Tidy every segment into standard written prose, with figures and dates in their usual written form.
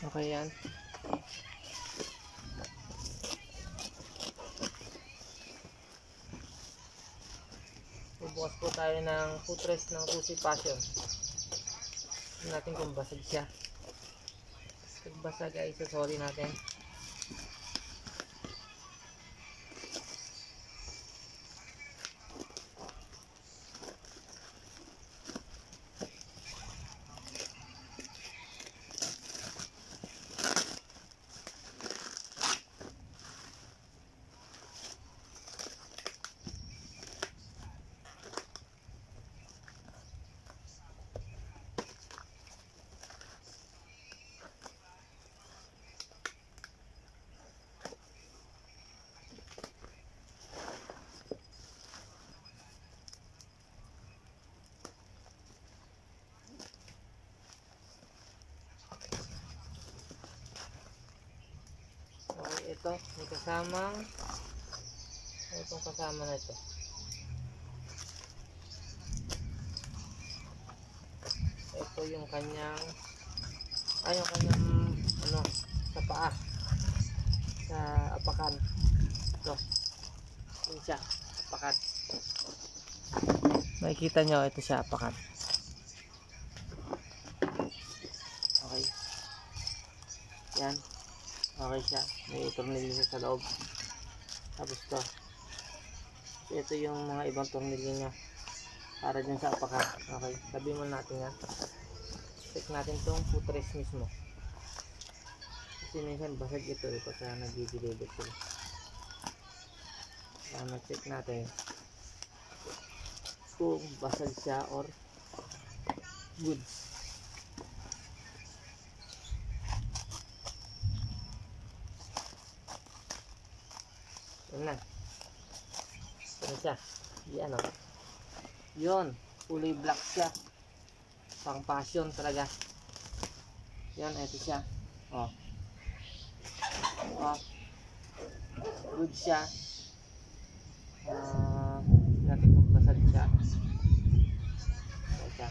Okay yan. Bubukas po tayo ng footrest ng Susi Passion. Tignan natin kung basag siya. Pag basag ay sorry natin. Okay, ito may kasamang itong kasama na ito. Ito yung kanyang ano sa paa, sa apakan. Ito yun siya, apakan. Makikita nyo, ito siya, apakan. Okay yan, okay siya, may tornilyo sa loob. Tapos ito yung mga ibang tornilyo nya para dyan sa apakan. Okay, sabi mo natin yan. Check natin tong footrest mismo kasi minsan basag ito sa nagdi-deliver sila. Kaya check natin kung basag siya or goods. Yan na. Yan siya. Yan o. Yun. Kulay black siya. Pang passion talaga. Yan. Ito siya. O. O. Good siya. Natin kung basag siya. Ito siya.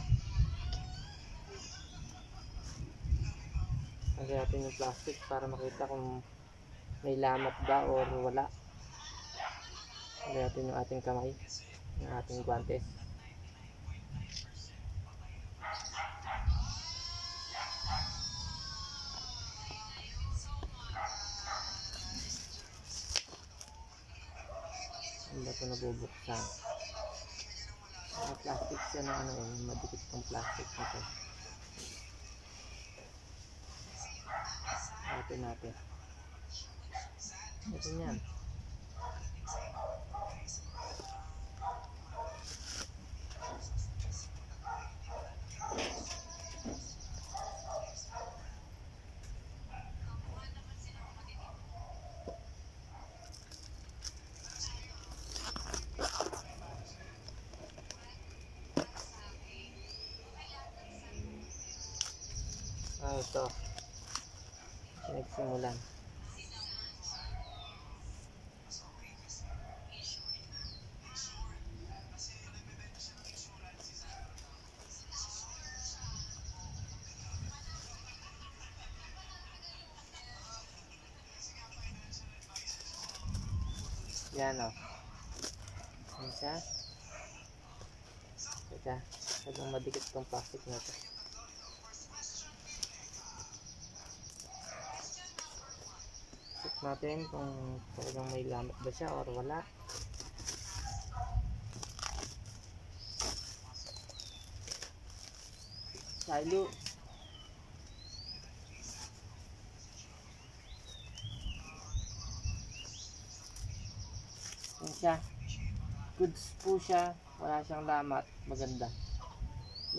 Lagyan natin yung plastic para makita kung may lamat ba or wala. Lagyan natin yung ating kamay, yung ating guantes. Hindi ito nabubuksan. Plastic siya na madikit ng plastic nito. Natin. Ito yan. Ito. Nagsimulan. Yan o. Yan siya. Teka. Sabang madikit itong plastic na ito. Check natin kung talagang may lamat ba siya or wala. Silo. Yan siya. Goods po siya. Wala siyang lamat. Maganda.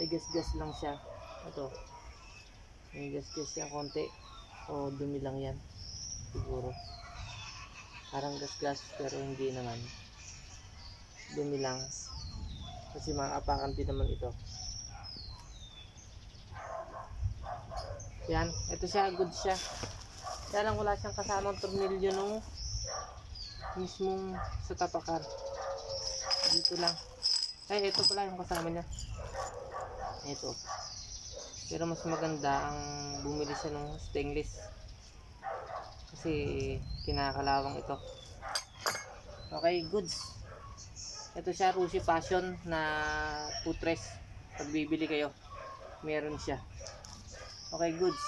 May gas-gas lang siya. Ito. May gas-gas siya konti. O dumi lang yan. Siguro. Parang gas-gas pero hindi naman. Dumi lang. Kasi maapakan din naman ito. Yan. Ito siya. Good siya. Kaya lang wala siyang kasamang tornilyo nung mismong sa tapakan. Dito lang. Ay, ito pala yung kasama niya. Ito. Pero mas maganda ang bumili sa ng stainless. Kasi kinakalawang ito. Okay, goods. Ito siya, Rushi Passion na toothbrush. Pag bibili kayo, meron siya. Okay, goods.